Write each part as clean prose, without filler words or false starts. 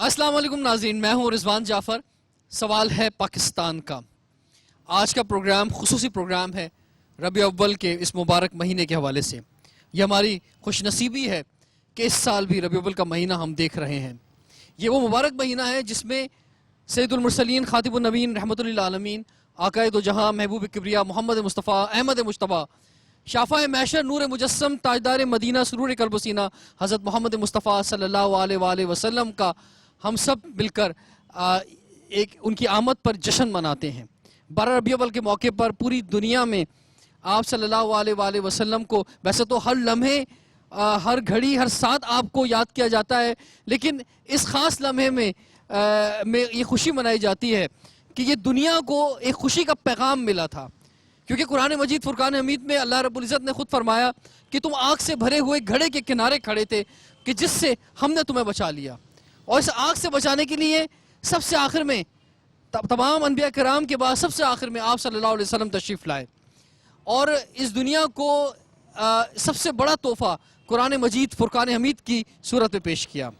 السلام علیکم ناظرین، میں ہوں رضوان جعفر۔ سوال ہے پاکستان کا۔ آج کا پروگرام خصوصی پروگرام ہے ربیع الاول کے اس مبارک مہینے کے حوالے سے۔ یہ ہماری خوش نصیبی ہے کہ اس سال بھی ربیع الاول کا مہینہ ہم دیکھ رہے ہیں۔ یہ وہ مبارک مہینہ ہے جس میں سید المرسلین خاتم النبیین رحمۃ للعالمین عقائد و جہاں محبوب کبریا محمد مصطفیٰ احمد مجتبیٰ شافع محشر نور مجسم تاجدار مدینہ سرور قلب و سینہ حضرت محمد مصطفیٰ صلی اللہ علیہ وآلہ وسلم کا ہم سب مل کر ایک ان کی آمد پر جشن مناتے ہیں۔ 12 ربیع الاول کے موقع پر پوری دنیا میں آپ صلی اللہ علیہ وآلہ وسلم کو ویسے تو ہر لمحے ہر گھڑی ہر ساتھ آپ کو یاد کیا جاتا ہے، لیکن اس خاص لمحے میں یہ خوشی منائی جاتی ہے کہ یہ دنیا کو ایک خوشی کا پیغام ملا تھا، کیونکہ قرآن مجید فرقان حمید میں اللہ رب العزت نے خود فرمایا کہ تم آگ سے بھرے ہوئے گھڑے کے کنارے کھڑے تھے کہ جس سے ہم نے تمہیں بچا لیا، اور اس آگ سے بچانے کے لیے سب سے آخر میں تمام انبیاء کرام کے بعد سب سے آخر میں آپ صلی اللہ علیہ وسلم تشریف لائے اور اس دنیا کو سب سے بڑا تحفہ قرآن مجید فرقان حمید کی صورت میں پیش کیا۔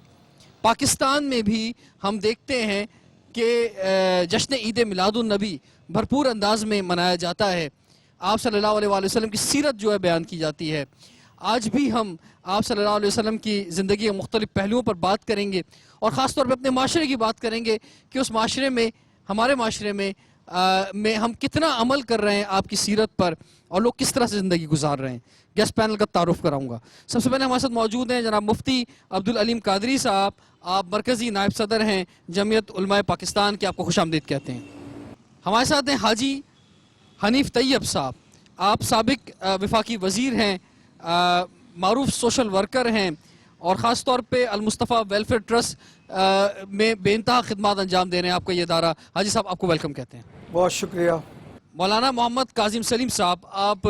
پاکستان میں بھی ہم دیکھتے ہیں کہ جشن عید میلاد النبی بھرپور انداز میں منایا جاتا ہے۔ آپ صلی اللہ علیہ وآلہ وسلم کی سیرت جو ہے بیان کی جاتی ہے۔ آج بھی ہم آپ صلی اللہ علیہ وسلم کی زندگی کے مختلف پہلوؤں پر بات کریں گے اور خاص طور پہ اپنے معاشرے کی بات کریں گے کہ اس معاشرے میں ہمارے معاشرے میں ہم کتنا عمل کر رہے ہیں آپ کی سیرت پر اور لوگ کس طرح سے زندگی گزار رہے ہیں۔ گیسٹ پینل کا تعارف کراؤں گا۔ سب سے پہلے ہمارے ساتھ موجود ہیں جناب مفتی عبدالعلیم قادری صاحب۔ آپ مرکزی نائب صدر ہیں جمعیت علماء پاکستان کے، آپ کو خوش آمدید کہتے ہیں۔ ہمارے ساتھ ہیں حاجی حنیف طیب صاحب۔ آپ سابق وفاقی وزیر ہیں، معروف سوشل ورکر ہیں اور خاص طور پہ المصطفیٰ ویلفیئر ٹرسٹ میں بے انتہا خدمات انجام دے رہے ہیں آپ کا یہ ادارہ۔ حاجی صاحب آپ کو ویلکم کہتے ہیں۔ بہت شکریہ۔ مولانا محمد کاظم سلیم صاحب، آپ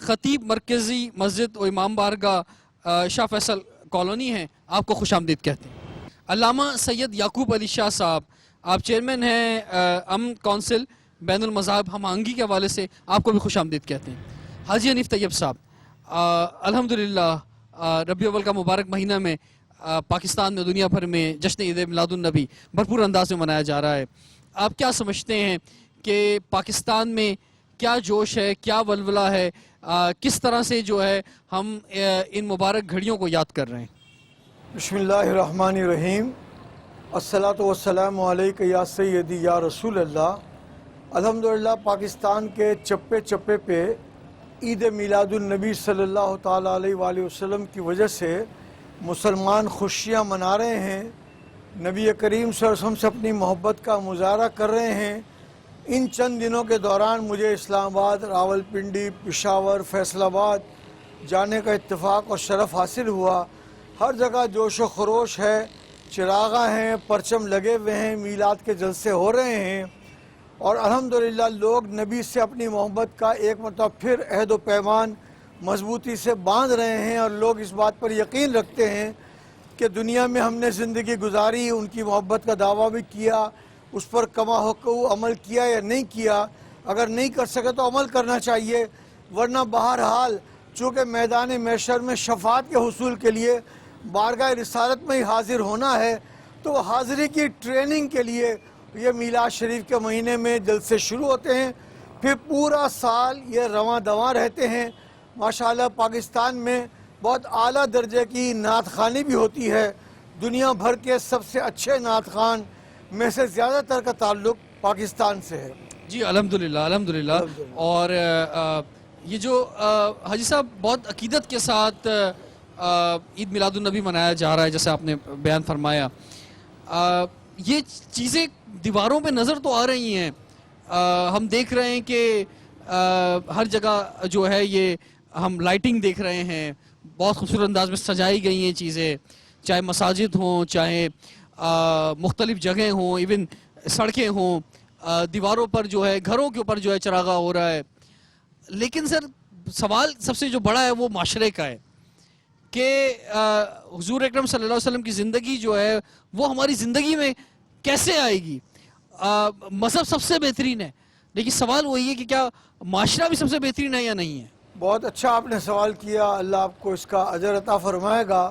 خطیب مرکزی مسجد و امام بارگاہ شاہ فیصل کالونی ہیں، آپ کو خوش آمدید کہتے ہیں۔ علامہ سید یعقوب علی شاہ صاحب، آپ چیئرمین ہیں امن کونسل بین المذاہب ہم آہنگی کے حوالے سے، آپ کو بھی خوش آمدید کہتے ہیں۔ حاجی حنیف طیب صاحب، الحمدللہ ربیع الاول کا مبارک مہینہ میں پاکستان میں دنیا بھر میں جشن عید میلاد النبی بھرپور انداز میں منایا جا رہا ہے۔ آپ کیا سمجھتے ہیں کہ پاکستان میں کیا جوش ہے، کیا ولولہ ہے، کس طرح سے جو ہے ہم ان مبارک گھڑیوں کو یاد کر رہے ہیں؟ بسم اللہ الرحمن الرحیم۔ الصلاۃ والسلام علیک یا سیدی یا رسول اللہ۔ الحمدللہ پاکستان کے چپے چپے پہ عید میلاد النبی صلی اللہ تعالیٰ علیہ وآلہ وسلم کی وجہ سے مسلمان خوشیاں منا رہے ہیں، نبی کریم صلی اللہ علیہ وسلم سے اپنی محبت کا مظاہرہ کر رہے ہیں۔ ان چند دنوں کے دوران مجھے اسلام آباد، راولپنڈی، پشاور، فیصل آباد جانے کا اتفاق اور شرف حاصل ہوا۔ ہر جگہ جوش و خروش ہے، چراغاں ہیں، پرچم لگے ہوئے ہیں، میلاد کے جلسے ہو رہے ہیں اور الحمدللہ لوگ نبی سے اپنی محبت کا ایک مرتبہ پھر عہد و پیمان مضبوطی سے باندھ رہے ہیں اور لوگ اس بات پر یقین رکھتے ہیں کہ دنیا میں ہم نے زندگی گزاری، ان کی محبت کا دعویٰ بھی کیا، اس پر کما حقوق عمل کیا یا نہیں کیا۔ اگر نہیں کر سکے تو عمل کرنا چاہیے، ورنہ بہرحال چونکہ میدان محشر میں شفاعت کے حصول کے لیے بارگاہ رسالت میں ہی حاضر ہونا ہے، تو حاضری کی ٹریننگ کے لیے یہ میلاد شریف کے مہینے میں جلسے شروع ہوتے ہیں، پھر پورا سال یہ رواں دواں رہتے ہیں۔ ماشاءاللہ پاکستان میں بہت اعلیٰ درجے کی نعت خوانی بھی ہوتی ہے۔ دنیا بھر کے سب سے اچھے نعت خوان میں سے زیادہ تر کا تعلق پاکستان سے ہے۔ جی الحمدللہ الحمدللہ۔ اور یہ جو حاجی صاحب بہت عقیدت کے ساتھ عید میلاد النبی منایا جا رہا ہے، جیسے آپ نے بیان فرمایا، یہ چیزیں دیواروں پہ نظر تو آ رہی ہیں، ہم دیکھ رہے ہیں کہ ہر جگہ جو ہے یہ ہم لائٹنگ دیکھ رہے ہیں، بہت خوبصورت انداز میں سجائی گئی ہیں چیزیں، چاہے مساجد ہوں، چاہے مختلف جگہیں ہوں، ایون سڑکیں ہوں، دیواروں پر جو ہے گھروں کے اوپر جو ہے چراغاں ہو رہا ہے۔ لیکن سر سوال سب سے جو بڑا ہے وہ معاشرے کا ہے کہ حضور اکرم صلی اللہ علیہ وسلم کی زندگی جو ہے وہ ہماری زندگی میں کیسے آئے گی؟ مذہب سب سے بہترین ہے، لیکن سوال وہی ہے کہ کیا معاشرہ بھی سب سے بہترین ہے یا نہیں ہے؟ بہت اچھا آپ نے سوال کیا، اللہ آپ کو اس کا اجر عطا فرمائے گا۔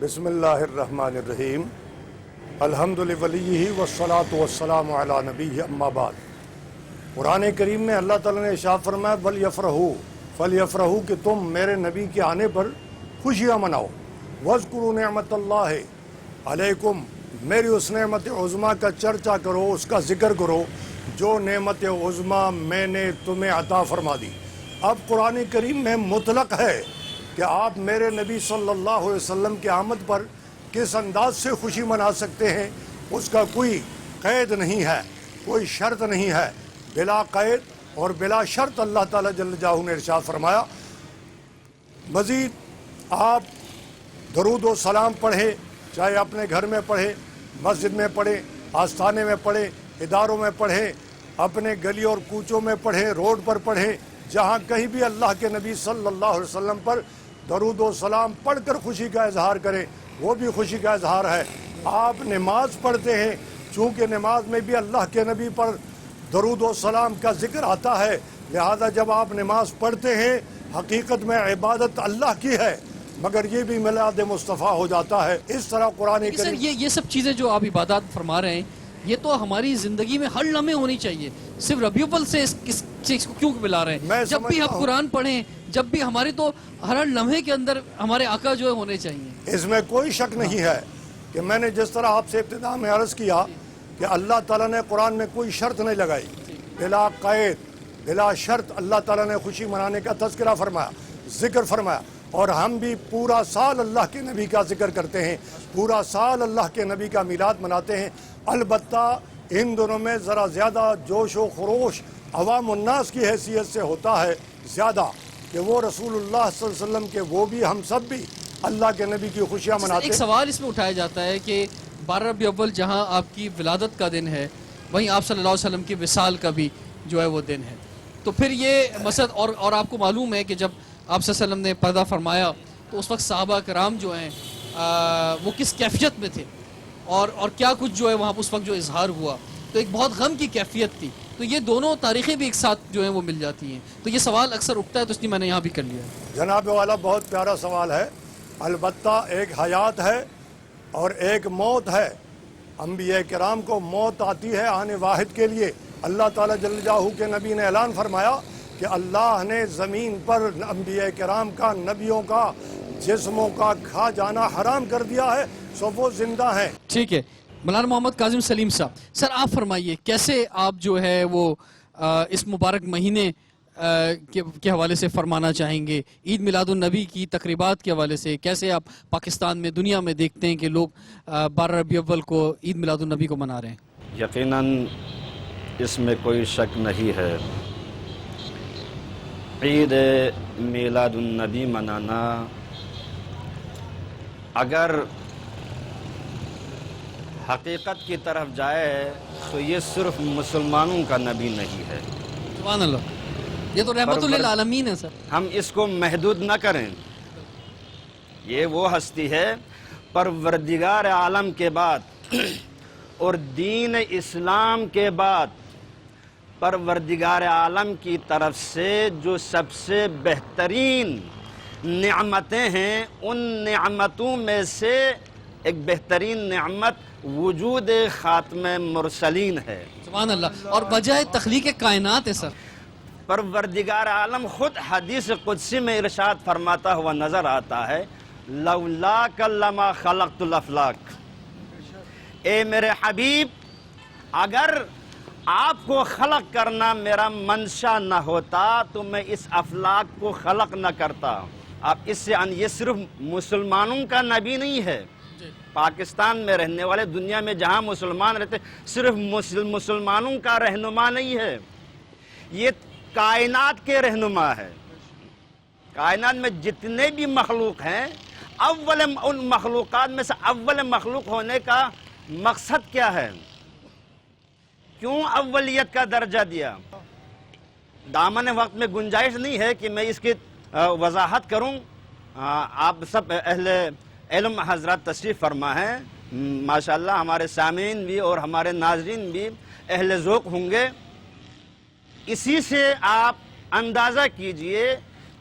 بسم اللہ الرحمن الرحیم الحمد لولیہ والصلاة والسلام علی نبیہ اما بعد۔ قرآن کریم میں اللہ تعالیٰ نے ارشاد فرمایا فَلْيَفْرَحُوا کہ تم میرے نبی کے آنے پر خوشیاں مناؤ۔ وَاذْكُرُوا نِعْمَتَ اللَّهِ علیکم میری اس نعمت عظمیٰ کا چرچا کرو، اس کا ذکر کرو جو نعمت عظمیٰ میں نے تمہیں عطا فرما دی۔ اب قرآن کریم میں مطلق ہے کہ آپ میرے نبی صلی اللہ علیہ وسلم کے آمد پر کس انداز سے خوشی منا سکتے ہیں، اس کا کوئی قید نہیں ہے، کوئی شرط نہیں ہے، بلا قید اور بلا شرط اللہ تعالیٰ جل جلالہ نے ارشاد فرمایا۔ مزید آپ درود و سلام پڑھیں، چاہے اپنے گھر میں پڑھیں، مسجد میں پڑھیں، آستانے میں پڑھیں، اداروں میں پڑھیں، اپنے گلی اور کوچوں میں پڑھیں، روڈ پر پڑھیں، جہاں کہیں بھی اللہ کے نبی صلی اللہ علیہ وسلم پر درود و سلام پڑھ کر خوشی کا اظہار کریں، وہ بھی خوشی کا اظہار ہے۔ آپ نماز پڑھتے ہیں، چونکہ نماز میں بھی اللہ کے نبی پر درود و سلام کا ذکر آتا ہے، لہذا جب آپ نماز پڑھتے ہیں حقیقت میں عبادت اللہ کی ہے، مگر یہ بھی میلاد مصطفیٰ ہو جاتا ہے۔ اس طرح قرآن سر کریم یہ سب چیزیں جو آپ عبادات فرما رہے ہیں یہ تو ہماری زندگی میں ہر لمحے ہونی چاہیے، صرف ربیع الاول سے اس چیز کو کیوں ملا رہے ہیں؟ میں جب بھی سمجھتا ہم ہوں قرآن پڑھیں، جب بھی ہماری تو ہر لمحے کے اندر ہمارے آقا جو ہے ہونے چاہیے۔ اس میں کوئی شک نہیں ہے کہ میں نے جس طرح آپ سے ابتدا میں عرض کیا کہ اللہ تعالیٰ نے قرآن میں کوئی شرط نہیں لگائی، بلا قید بلا شرط اللہ تعالیٰ نے خوشی منانے کا تذکرہ فرمایا، ذکر فرمایا، اور ہم بھی پورا سال اللہ کے نبی کا ذکر کرتے ہیں، پورا سال اللہ کے نبی کا میلاد مناتے ہیں۔ البتہ ان دنوں میں ذرا زیادہ جوش و خروش عوام الناس کی حیثیت سے ہوتا ہے زیادہ، کہ وہ رسول اللہ صلی اللہ علیہ وسلم کے وہ بھی ہم سب بھی اللہ کے نبی کی خوشیاں مناتے ایک ہیں۔ سوال اس میں اٹھایا جاتا ہے کہ 12 ربیع الاول جہاں آپ کی ولادت کا دن ہے، وہیں آپ صلی اللہ علیہ وسلم کی وصال کا بھی جو ہے وہ دن ہے، تو پھر یہ مسئلہ اور آپ کو معلوم ہے کہ جب آپ صلی اللہ علیہ وسلم نے پردہ فرمایا تو اس وقت صحابہ کرام جو ہیں وہ کس کیفیت میں تھے اور کیا کچھ جو ہے وہاں اس وقت جو اظہار ہوا، تو ایک بہت غم کی کیفیت تھی، تو یہ دونوں تاریخیں بھی ایک ساتھ جو ہیں وہ مل جاتی ہیں، تو یہ سوال اکثر اٹھتا ہے، تو اس لیے میں نے یہاں بھی کر لیا۔ جناب والا بہت پیارا سوال ہے۔ البتہ ایک حیات ہے اور ایک موت ہے۔ انبیاء کرام کو موت آتی ہے آنے واحد کے لیے۔ اللہ تعالیٰ جل جلالہ کے نبی نے اعلان فرمایا کہ اللہ نے زمین پر انبیاء کرام کا، نبیوں کا جسموں کا کھا جانا حرام کر دیا ہے، سو وہ زندہ ہیں۔ ٹھیک ہے، مولانا محمد کاظم سلیم صاحب، سر آپ فرمائیے کیسے آپ جو ہے وہ اس مبارک مہینے کے حوالے سے فرمانا چاہیں گے، عید میلاد النبی کی تقریبات کے حوالے سے کیسے آپ پاکستان میں، دنیا میں دیکھتے ہیں کہ لوگ 12 ربیع الاول کو عید میلاد النبی کو منا رہے ہیں؟ یقیناً اس میں کوئی شک نہیں ہے، عید میلاد النبی منانا اگر حقیقت کی طرف جائے تو یہ صرف مسلمانوں کا نبی نہیں ہے، سبحان اللہ، یہ تو رحمت للعالمین ہے سر۔ ہم اس کو محدود نہ کریں، یہ وہ ہستی ہے پروردگار عالم کے بعد اور دین اسلام کے بعد پروردگار عالم کی طرف سے جو سب سے بہترین نعمتیں ہیں، ان نعمتوں میں سے ایک بہترین نعمت وجود خاتم مرسلین ہے۔ سبحان اللہ، اور بجائے تخلیق کائنات ہے سر۔ پروردگار عالم خود حدیث قدسی میں ارشاد فرماتا ہوا نظر آتا ہے، لولاک لما خلقت الافلاک، اے میرے حبیب اگر آپ کو خلق کرنا میرا منشا نہ ہوتا تو میں اس افلاک کو خلق نہ کرتا۔ اب اس سے یہ صرف مسلمانوں کا نبی نہیں ہے، پاکستان میں رہنے والے، دنیا میں جہاں مسلمان رہتے، صرف مسلمانوں کا رہنما نہیں ہے، یہ کائنات کے رہنما ہے۔ کائنات میں جتنے بھی مخلوق ہیں، اول ان مخلوقات میں سے اول مخلوق ہونے کا مقصد کیا ہے؟ کیوں اولیت کا درجہ دیا؟ دامن وقت میں گنجائش نہیں ہے کہ میں اس کی وضاحت کروں۔ آپ سب اہل علم حضرات تشریف فرما ہیں، ماشاءاللہ ہمارے سامعین بھی اور ہمارے ناظرین بھی اہل ذوق ہوں گے۔ اسی سے آپ اندازہ کیجئے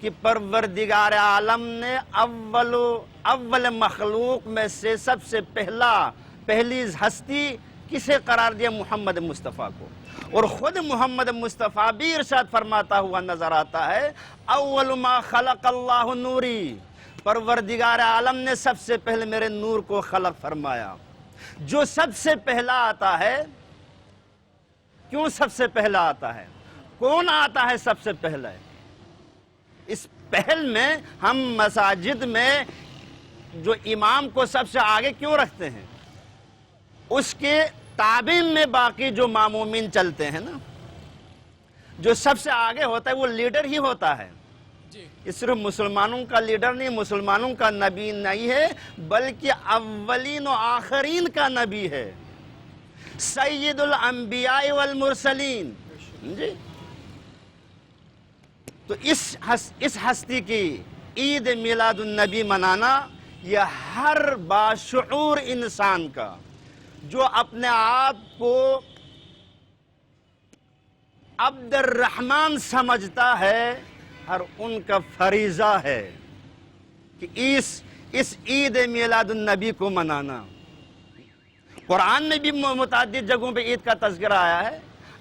کہ پروردگار عالم نے اول مخلوق میں سے سب سے پہلی ہستی کسے قرار دیا؟ محمد مصطفیٰ کو. اور خود محمد مصطفیٰ بھی ارشاد فرماتا ہوا نظر آتا ہے اول ما خلق اللہ نوری، پروردگار عالم نے سب سے پہلے میرے نور کو خلق فرمایا. جو سب سے پہلا آتا ہے، کیوں سب سے پہلا آتا ہے؟ کون آتا ہے سب سے پہلے؟ اس پہل میں ہم مساجد میں جو امام کو سب سے آگے کیوں رکھتے ہیں؟ اس کے تابع میں باقی جو مامومین چلتے ہیں نا، جو سب سے آگے ہوتا ہے وہ لیڈر ہی ہوتا ہے. یہ صرف مسلمانوں کا لیڈر نہیں، مسلمانوں کا نبی نہیں ہے، بلکہ اولین و آخرین کا نبی ہے، سید الانبیاء والمرسلین. جی تو اس ہستی کی عید میلاد النبی منانا یہ ہر باشعور انسان کا جو اپنے آپ کو عبد الرحمن سمجھتا ہے، ہر ان کا فریضہ ہے کہ اس عید میلاد النبی کو منانا. قرآن میں بھی متعدد جگہوں پہ عید کا تذکرہ آیا ہے،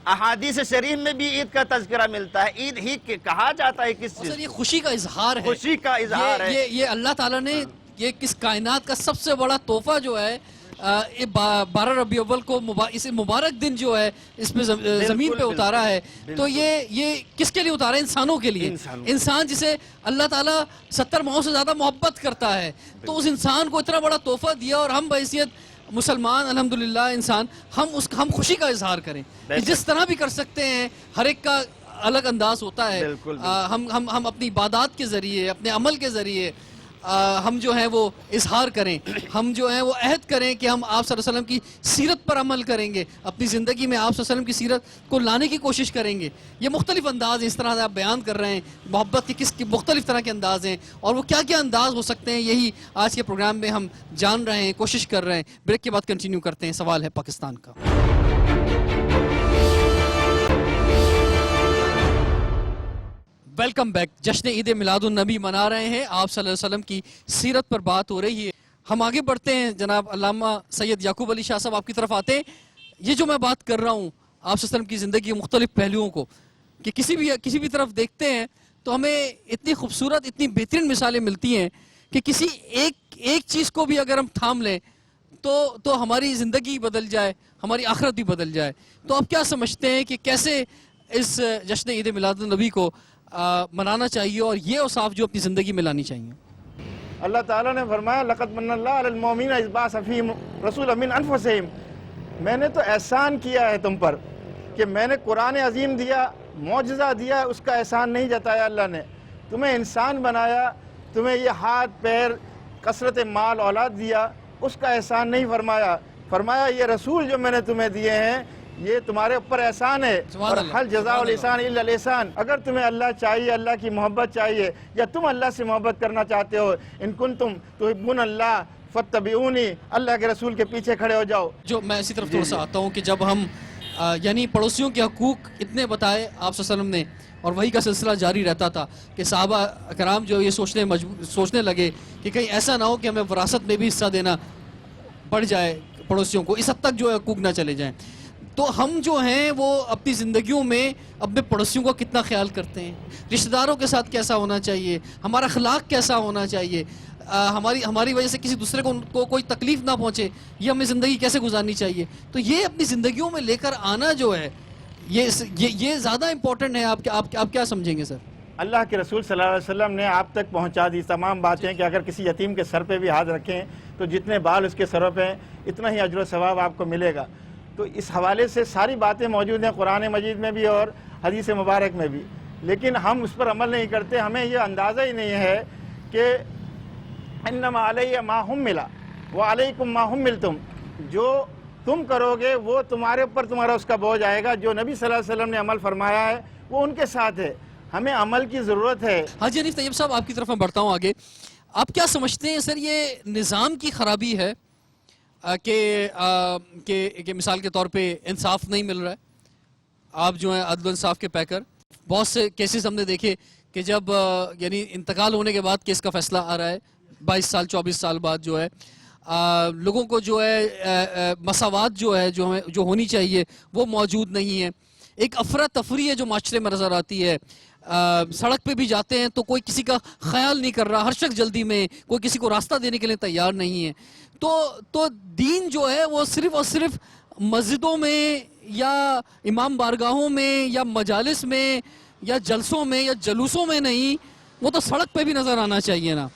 احادیث شریف میں بھی عید کا تذکرہ ملتا ہے. عید ہی کہا جاتا ہے کس چیز؟ یہ خوشی کا اظہار ہے، خوشی کا اظہار ہے. یہ اللہ تعالیٰ نے یہ کس کائنات کا سب سے بڑا تحفہ جو ہے 12 ربیع الاول کو اس مبارک دن جو ہے اس پہ زمین پہ اتارا ہے. تو یہ کس کے لیے اتارا ہے؟ انسانوں کے لیے. انسان جسے اللہ تعالیٰ 70 ماہوں سے زیادہ محبت کرتا ہے، تو اس انسان کو اتنا بڑا تحفہ دیا، اور ہم بحیثیت مسلمان الحمدللہ انسان ہم خوشی کا اظہار کریں. جس طرح بھی کر سکتے ہیں، ہر ایک کا الگ انداز ہوتا ہے. ہم اپنی عبادات کے ذریعے، اپنے عمل کے ذریعے ہم جو ہیں وہ اظہار کریں، ہم جو ہیں وہ عہد کریں کہ ہم آپ صلی اللہ علیہ وسلم کی سیرت پر عمل کریں گے، اپنی زندگی میں آپ صلی اللہ علیہ وسلم کی سیرت کو لانے کی کوشش کریں گے. یہ مختلف انداز اس طرح سے آپ بیان کر رہے ہیں، محبت کے مختلف طرح کے انداز ہیں، اور وہ کیا کیا انداز ہو سکتے ہیں، یہی آج کے پروگرام میں ہم جان رہے ہیں، کوشش کر رہے ہیں. بریک کے بعد کنٹینیو کرتے ہیں. سوال ہے پاکستان کا. Welcome back. جشن عید میلاد النبی منا رہے ہیں، آپ صلی اللہ علیہ وسلم کی سیرت پر بات ہو رہی ہے. ہم آگے بڑھتے ہیں. جناب علامہ سید یعقوب علی شاہ صاحب آپ کی طرف آتے ہیں. یہ جو میں بات کر رہا ہوں آپ صلی اللہ علیہ وسلم کی زندگی کے مختلف پہلوؤں کو، کہ کسی بھی طرف دیکھتے ہیں تو ہمیں اتنی خوبصورت، اتنی بہترین مثالیں ملتی ہیں کہ کسی ایک چیز کو بھی اگر ہم تھام لیں تو ہماری زندگی بدل جائے، ہماری آخرت بھی بدل جائے. تو آپ کیا سمجھتے ہیں کہ کیسے اس جشن عید میلاد النبی کو منانا چاہیے، اور یہ اوصاف جو اپنی زندگی میں لانی چاہیے؟ اللہ تعالیٰ نے فرمایا لقد من اللہ علی المؤمنین اذ بعث فیہم رسولا من انفسہم، میں نے تو احسان کیا ہے تم پر کہ میں نے قرآن عظیم دیا، معجزہ دیا، اس کا احسان نہیں جتایا. اللہ نے تمہیں انسان بنایا، تمہیں یہ ہاتھ پیر کثرت مال اولاد دیا، اس کا احسان نہیں فرمایا. فرمایا یہ رسول جو میں نے تمہیں دیے ہیں یہ تمہارے اوپر احسان ہے. اور حل جزاء الاحسان الا الاحسان، اگر تمہیں اللہ چاہیے، اللہ کی محبت چاہیے، یا تم اللہ سے محبت کرنا چاہتے ہو، ان کنتم تحبون اللہ فاتبعونی، اللہ کے رسول کے پیچھے کھڑے ہو جاؤ. جو میں اسی طرف تھوڑا سا آتا ہوں کہ جب ہم یعنی پڑوسیوں کے حقوق اتنے بتائے آپ صلی اللہ علیہ وسلم نے، اور وہی کا سلسلہ جاری رہتا تھا کہ صحابہ کرام جو یہ سوچنے لگے کہ کہیں ایسا نہ ہو کہ ہمیں وراثت میں بھی حصہ دینا پڑ جائے پڑوسیوں کو، اس حد تک جو حقوق نہ چلے جائیں. تو ہم جو ہیں وہ اپنی زندگیوں میں اپنے پڑوسیوں کا کتنا خیال کرتے ہیں، رشتہ داروں کے ساتھ کیسا ہونا چاہیے، ہمارا اخلاق کیسا ہونا چاہیے، ہماری وجہ سے کسی دوسرے کو کوئی تکلیف نہ پہنچے، یہ ہمیں زندگی کیسے گزارنی چاہیے. تو یہ اپنی زندگیوں میں لے کر آنا جو ہے یہ زیادہ امپورٹنٹ ہے. آپ کیا سمجھیں گے سر؟ اللہ کے رسول صلی اللہ علیہ وسلم نے آپ تک پہنچا دی تمام باتیں کہ اگر کسی یتیم کے سر پہ بھی ہاتھ رکھیں تو جتنے بال اس کے سروں پہ اتنا ہی اجر و ثواب آپ کو ملے گا. تو اس حوالے سے ساری باتیں موجود ہیں قرآن مجید میں بھی اور حدیث مبارک میں بھی، لیکن ہم اس پر عمل نہیں کرتے. ہمیں یہ اندازہ ہی نہیں ہے کہ انما علیہ ما حمل وعلیکم ما حملتم، جو تم کرو گے وہ تمہارے اوپر تمہارا اس کا بوجھ آئے گا. جو نبی صلی اللہ علیہ وسلم نے عمل فرمایا ہے وہ ان کے ساتھ ہے، ہمیں عمل کی ضرورت ہے. حاجی حنیف طیب صاحب آپ کی طرف میں بڑھتا ہوں آگے. آپ کیا سمجھتے ہیں سر یہ نظام کی خرابی ہے کہ مثال کے طور پہ انصاف نہیں مل رہا ہے؟ آپ جو ہیں عدل و انصاف کے پیکر، بہت سے کیسز ہم نے دیکھے کہ جب یعنی انتقال ہونے کے بعد کیس کا فیصلہ آ رہا ہے 22 سال 24 سال بعد جو ہے لوگوں کو جو ہے مساوات جو ہونی چاہیے وہ موجود نہیں ہے. ایک افراتفری ہے جو معاشرے میں نظر آتی ہے. سڑک پہ بھی جاتے ہیں تو کوئی کسی کا خیال نہیں کر رہا, ہر شخص جلدی میں, کوئی کسی کو راستہ دینے کے لیے تیار نہیں ہے. تو دین جو ہے وہ صرف اور صرف مسجدوں میں یا امام بارگاہوں میں یا مجالس میں یا جلسوں میں یا جلوسوں میں نہیں, وہ تو سڑک پہ بھی نظر آنا چاہیے نا,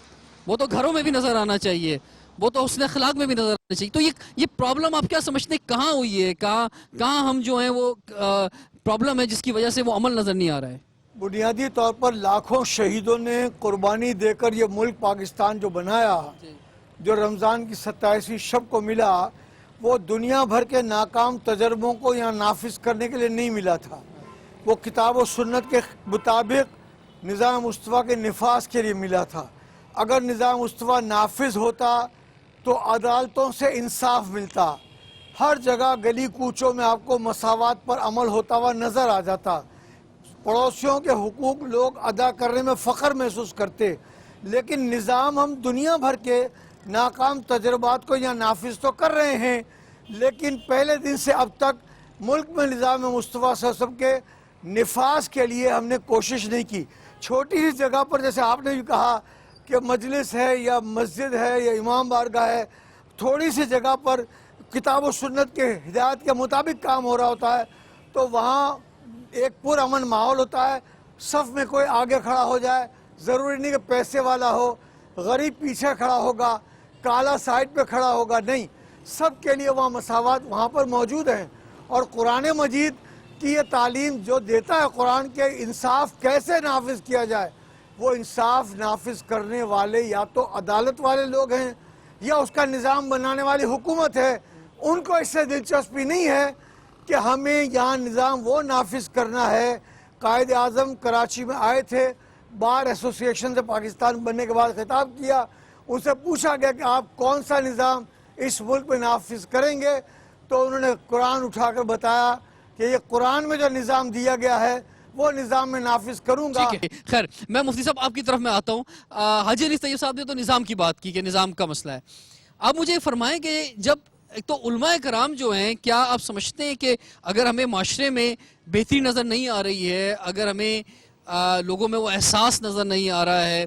وہ تو گھروں میں بھی نظر آنا چاہیے, وہ تو حسن اخلاق میں بھی نظر آنا چاہیے. تو یہ پرابلم آپ کیا سمجھتے ہیں کہاں ہوئی ہے, کہاں ہم جو ہیں وہ پرابلم ہے جس کی وجہ سے وہ عمل نظر نہیں آ رہا ہے؟ بنیادی طور پر لاکھوں شہیدوں نے قربانی دے کر یہ ملک پاکستان جو بنایا, جو رمضان کی 27ویں شب کو ملا, وہ دنیا بھر کے ناکام تجربوں کو یہاں نافذ کرنے کے لیے نہیں ملا تھا. وہ کتاب و سنت کے مطابق نظام مصطفیٰ کے نفاذ کے لیے ملا تھا. اگر نظام مصطفیٰ نافذ ہوتا تو عدالتوں سے انصاف ملتا, ہر جگہ گلی کوچوں میں آپ کو مساوات پر عمل ہوتا ہوا نظر آ جاتا, پڑوسیوں کے حقوق لوگ ادا کرنے میں فخر محسوس کرتے. لیکن نظام ہم دنیا بھر کے ناکام تجربات کو یہاں نافذ تو کر رہے ہیں, لیکن پہلے دن سے اب تک ملک میں نظام مصطفیٰ صلی اللہ علیہ وسلم کے نفاذ کے لیے ہم نے کوشش نہیں کی. چھوٹی ہی جگہ پر جیسے آپ نے بھی کہا کہ مجلس ہے یا مسجد ہے یا امام بارگاہ ہے, تھوڑی سی جگہ پر کتاب و سنت کے ہدایت کے مطابق کام ہو رہا ہوتا ہے تو وہاں ایک پرامن ماحول ہوتا ہے. صف میں کوئی آگے کھڑا ہو جائے, ضروری نہیں کہ پیسے والا ہو, غریب پیچھے کھڑا ہوگا, کالا سائڈ پہ کھڑا ہوگا, نہیں, سب کے لیے وہاں مساوات وہاں پر موجود ہیں. اور قرآن مجید کی یہ تعلیم جو دیتا ہے قرآن کے انصاف کیسے نافذ کیا جائے, وہ انصاف نافذ کرنے والے یا تو عدالت والے لوگ ہیں یا اس کا نظام بنانے والی حکومت ہے. ان کو اس سے دلچسپی نہیں ہے کہ ہمیں یہاں نظام وہ نافذ کرنا ہے. قائد اعظم کراچی میں آئے تھے, بار ایسوسی ایشن سے پاکستان بننے کے بعد خطاب کیا, ان سے پوچھا گیا کہ آپ کون سا نظام اس ملک میں نافذ کریں گے, تو انہوں نے قرآن اٹھا کر بتایا کہ یہ قرآن میں جو نظام دیا گیا ہے وہ نظام میں نافذ کروں گا. ٹھیک ہے, خیر میں مفتی صاحب آپ کی طرف میں آتا ہوں. حاجی انیس طیب صاحب نے تو نظام کی بات کی کہ نظام کا مسئلہ ہے. آپ مجھے فرمائیں کہ جب ایک تو علماء کرام جو ہیں, کیا آپ سمجھتے ہیں کہ اگر ہمیں معاشرے میں بہتری نظر نہیں آ رہی ہے, اگر ہمیں لوگوں میں وہ احساس نظر نہیں آ رہا ہے,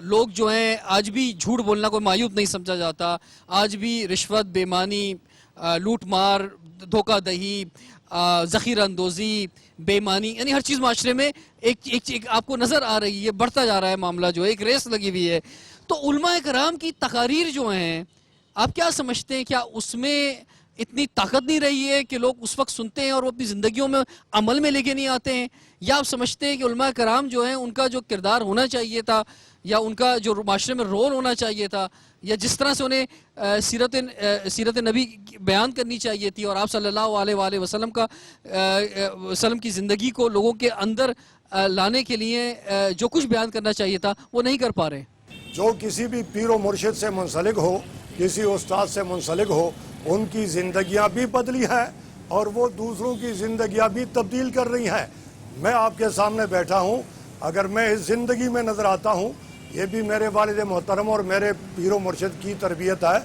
لوگ جو ہیں آج بھی جھوٹ بولنا کوئی معیوب نہیں سمجھا جاتا, آج بھی رشوت, بےمانی, لوٹ مار, دھوکہ دہی, ذخیرہ اندوزی, بےمانی, یعنی ہر چیز معاشرے میں ایک آپ کو نظر آ رہی ہے, بڑھتا جا رہا ہے معاملہ, جو ہے ایک ریس لگی ہوئی ہے. تو علماء کرام کی تقاریر جو ہیں, آپ کیا سمجھتے ہیں, کیا اس میں اتنی طاقت نہیں رہی ہے کہ لوگ اس وقت سنتے ہیں اور وہ اپنی زندگیوں میں عمل میں لے کے نہیں آتے ہیں, یا آپ سمجھتے ہیں کہ علماء کرام جو ہیں ان کا جو کردار ہونا چاہیے تھا یا ان کا جو معاشرے میں رول ہونا چاہیے تھا یا جس طرح سے انہیں سیرت نبی بیان کرنی چاہیے تھی اور آپ صلی اللہ علیہ وآلہ وسلم کی زندگی کو لوگوں کے اندر لانے کے لیے جو کچھ بیان کرنا چاہیے تھا وہ نہیں کر پا رہے؟ جو کسی بھی پیر و مرشد سے منسلک ہو, کسی استاد سے منسلک ہو, ان کی زندگیاں بھی بدلی ہیں اور وہ دوسروں کی زندگیاں بھی تبدیل کر رہی ہیں. میں آپ کے سامنے بیٹھا ہوں, اگر میں اس زندگی میں نظر آتا ہوں, یہ بھی میرے والد محترم اور میرے پیر و مرشد کی تربیت ہے.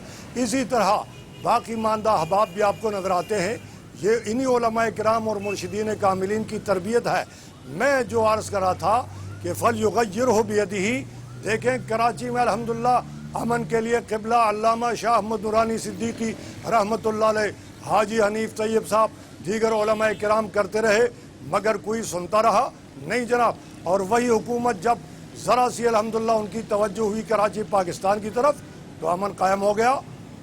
اسی طرح باقی ماندہ احباب بھی آپ کو نظر آتے ہیں, یہ انہی علماء کرام اور مرشدین کاملین کی تربیت ہے. میں جو عرض کر رہا تھا کہ فَلْيُغَيِّرْهُ بِيَدِهِ, دیکھیں کراچی میں الحمدللہ امن کے لیے قبلہ علامہ شاہ احمد نورانی صدیقی رحمۃ اللہ علیہ, حاجی حنیف طیب صاحب, دیگر علماء کرام کرتے رہے, مگر کوئی سنتا رہا نہیں جناب. اور وہی حکومت جب ذرا سی الحمدللہ ان کی توجہ ہوئی کراچی پاکستان کی طرف تو امن قائم ہو گیا.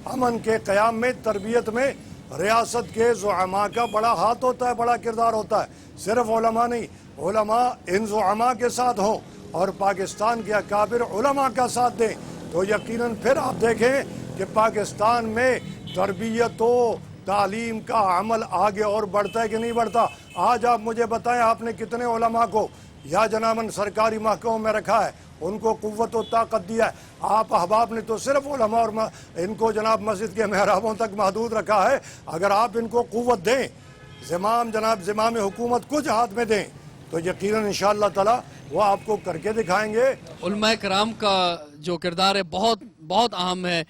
امن کے قیام میں, تربیت میں ریاست کے زعماء کا بڑا ہاتھ ہوتا ہے, بڑا کردار ہوتا ہے. صرف علماء نہیں, علماء ان زعماء کے ساتھ ہوں اور پاکستان کے اکابر علماء کا ساتھ دیں تو یقیناً پھر آپ دیکھیں کہ پاکستان میں تربیت و تعلیم کا عمل آگے اور بڑھتا ہے کہ نہیں بڑھتا. آج آپ مجھے بتائیں آپ نے کتنے علماء کو یا جناباً سرکاری محکموں میں رکھا ہے, ان کو قوت و طاقت دیا ہے. آپ احباب نے تو صرف علماء اور ان کو جناب مسجد کے محرابوں تک محدود رکھا ہے. اگر آپ ان کو قوت دیں, زمام حکومت کچھ ہاتھ میں دیں تو یقیناً انشاءاللہ تعالی وہ آپ کو کر کے دکھائیں گے. علماء کرام کا جو کردار ہے بہت بہت اہم ہے،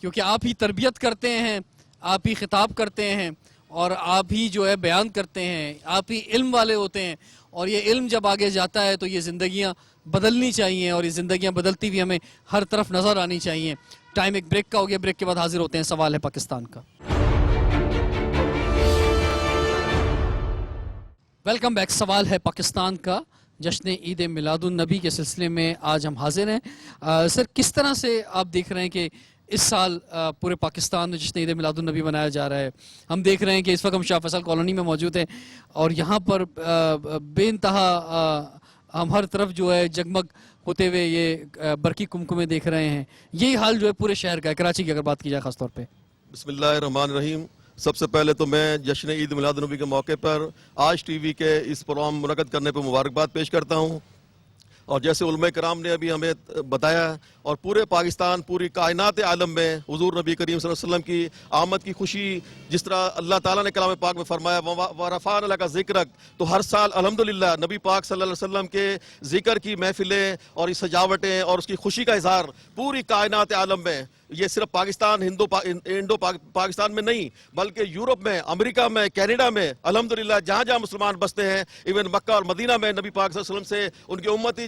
کیونکہ آپ ہی تربیت کرتے ہیں، آپ ہی خطاب کرتے ہیں اور آپ ہی جو ہے بیان کرتے ہیں، آپ ہی علم والے ہوتے ہیں، اور یہ علم جب آگے جاتا ہے تو یہ زندگیاں بدلنی چاہیے، اور یہ زندگیاں بدلتی ہوئی ہمیں ہر طرف نظر آنی چاہیے. ٹائم ایک بریک کا ہو گیا، بریک کے بعد حاضر ہوتے ہیں سوال ہے پاکستان کا. Welcome back. سوال ہے پاکستان کا جشن عید میلاد النبی کے سلسلے میں آج ہم حاضر ہیں. سر، کس طرح سے آپ دیکھ رہے ہیں کہ اس سال پورے پاکستان میں جشن عید میلاد النبی منایا جا رہا ہے؟ ہم دیکھ رہے ہیں کہ اس وقت ہم شاہ فیصل کالونی میں موجود ہیں اور یہاں پر بے انتہا ہم ہر طرف جو ہے جگمگ ہوتے ہوئے یہ برقی کمکمیں دیکھ رہے ہیں. یہی حال جو ہے پورے شہر کا ہے، کراچی کی اگر بات کی جائے خاص طور پہ. بسم اللہ الرحمن الرحیم. سب سے پہلے تو میں جشن عید میلاد النبی کے موقع پر آج ٹی وی کے اس پروگرام منعقد کرنے پہ مبارکباد پیش کرتا ہوں. اور جیسے علماء کرام نے ابھی ہمیں بتایا، اور پورے پاکستان، پوری کائنات عالم میں حضور نبی کریم صلی اللہ علیہ وسلم کی آمد کی خوشی، جس طرح اللہ تعالیٰ نے کلام پاک میں فرمایا وَرَفَعْنَا لَكَ ذِكْرَكَ، تو ہر سال الحمدللہ نبی پاک صلی اللہ علیہ وسلم کے ذکر کی محفلیں اور اس سجاوٹیں اور اس کی خوشی کا اظہار پوری کائنات عالم میں، یہ صرف پاکستان انڈو پاکستان میں نہیں بلکہ یورپ میں، امریکہ میں، کینیڈا میں، الحمدللہ جہاں جہاں مسلمان بستے ہیں، ایون مکہ اور مدینہ میں نبی پاک صلی اللہ علیہ وسلم سے ان کی امتی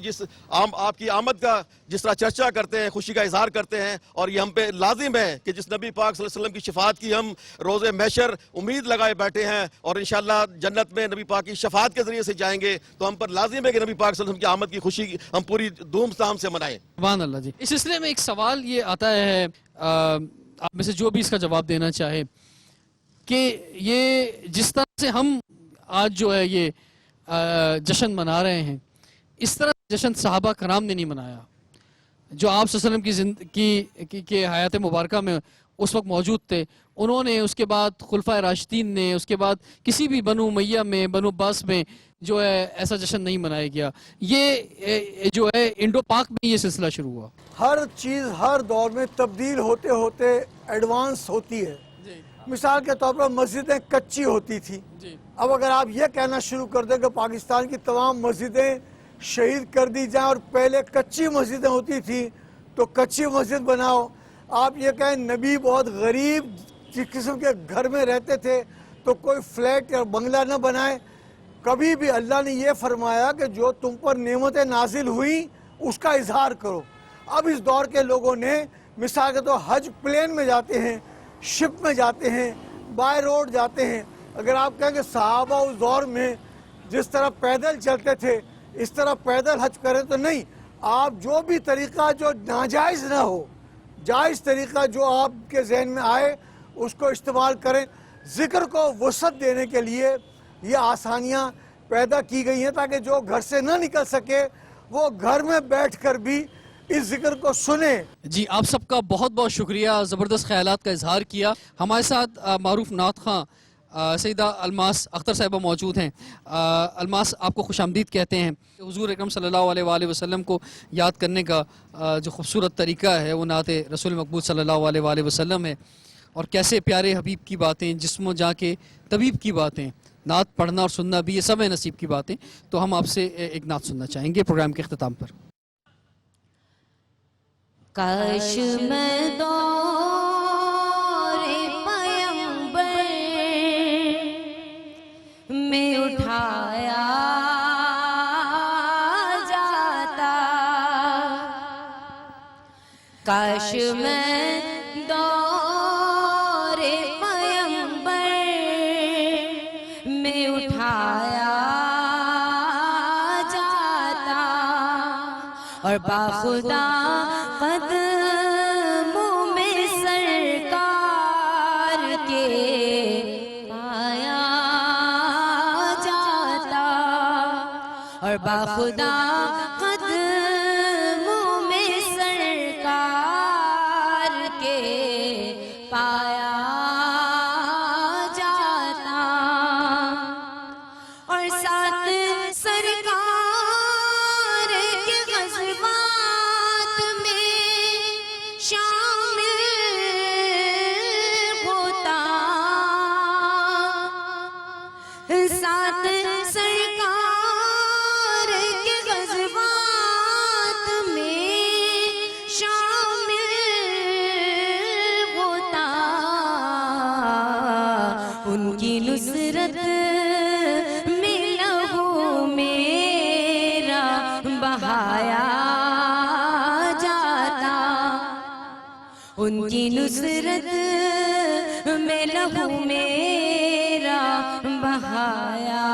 آپ کی آمد کا جس طرح چرچا کرتے ہیں، خوشی کا اظہار کرتے ہیں. اور یہ ہم پہ لازم ہے کہ جس نبی پاک صلی اللہ علیہ وسلم کی شفاعت کی ہم روز محشر امید لگائے بیٹھے ہیں اور انشاءاللہ جنت میں نبی پاک کی شفاعت کے ذریعے سے جائیں گے، تو ہم پر لازم ہے کہ نبی پاک صلی اللہ علیہ وسلم کی آمد کی خوشی ہم پوری دھوم دھام سے منائیں. سبحان اللہ. جی، اس سلسلے میں ایک سوال یہ آتا ہے، آپ میں سے جو بھی اس کا جواب دینا چاہے، کہ یہ جس طرح سے ہم آج جو ہے یہ جشن منا رہے ہیں، اس طرح جشن صحابہ کرام نے نہیں منایا، جو آپ صلی اللہ علیہ وسلم کی حیات مبارکہ میں اس وقت موجود تھے. انہوں نے، اس کے بعد خلفائے راشدین نے، اس کے بعد کسی بھی بنو امیہ میں، بنو عباس میں جو ہے ایسا جشن نہیں منایا گیا. یہ جو ہے انڈو پاک میں یہ سلسلہ شروع ہوا. ہر چیز ہر دور میں تبدیل ہوتے ہوتے ایڈوانس ہوتی ہے. مثال کے طور پر مسجدیں کچی ہوتی تھی، اب اگر آپ یہ کہنا شروع کر دیں کہ پاکستان کی تمام مسجدیں شہید کر دی جائیں اور پہلے کچی مسجدیں ہوتی تھی تو کچی مسجد بناؤ، آپ یہ کہیں نبی بہت غریب قسم کے گھر میں رہتے تھے تو کوئی فلیٹ یا بنگلہ نہ بنائے. کبھی بھی اللہ نے یہ فرمایا کہ جو تم پر نعمتیں نازل ہوئیں اس کا اظہار کرو. اب اس دور کے لوگوں نے مثال کے طور حج پلین میں جاتے ہیں، شپ میں جاتے ہیں، بائی روڈ جاتے ہیں. اگر آپ کہیں کہ صحابہ اس دور میں جس طرح پیدل چلتے تھے اس طرح پیدل حج کریں تو نہیں. آپ جو بھی طریقہ جو ناجائز نہ ہو، جائز طریقہ جو آپ کے ذہن میں آئے اس کو استعمال کریں. ذکر کو وسعت دینے کے لیے یہ آسانیاں پیدا کی گئی ہیں تاکہ جو گھر سے نہ نکل سکے وہ گھر میں بیٹھ کر بھی اس ذکر کو سنیں. جی، آپ سب کا بہت بہت شکریہ، زبردست خیالات کا اظہار کیا. ہمارے ساتھ معروف نعت خواں سیدہ الماس اختر صاحبہ موجود ہیں. الماس، آپ کو خوش آمدید کہتے ہیں. حضور اکرم صلی اللہ علیہ وآلہ وسلم کو یاد کرنے کا جو خوبصورت طریقہ ہے وہ نعت رسول مقبول صلی اللہ علیہ وآلہ وسلم ہے، اور کیسے پیارے حبیب کی باتیں، جسم و جاں کے طبیب کی باتیں، نعت پڑھنا اور سننا بھی یہ سب نصیب کی باتیں. تو ہم آپ سے ایک نعت سننا چاہیں گے پروگرام کے اختتام پر. کاش میں دور پیمبر میں اٹھایا جاتا، کاش میں دور پیمبر میں اٹھایا جاتا اور باخدا قدموں میں سرکار کے پایا جاتا اور باخدا قدموں میں سرکار کے پایا جاتا اور ساتھ سرکار کے غزوات میں شامل ہوتا، ساتھ سرکار کی نصرت میں لہو میرا بہایا جاتا، ان کی نصرت میں لہو میرا بہایا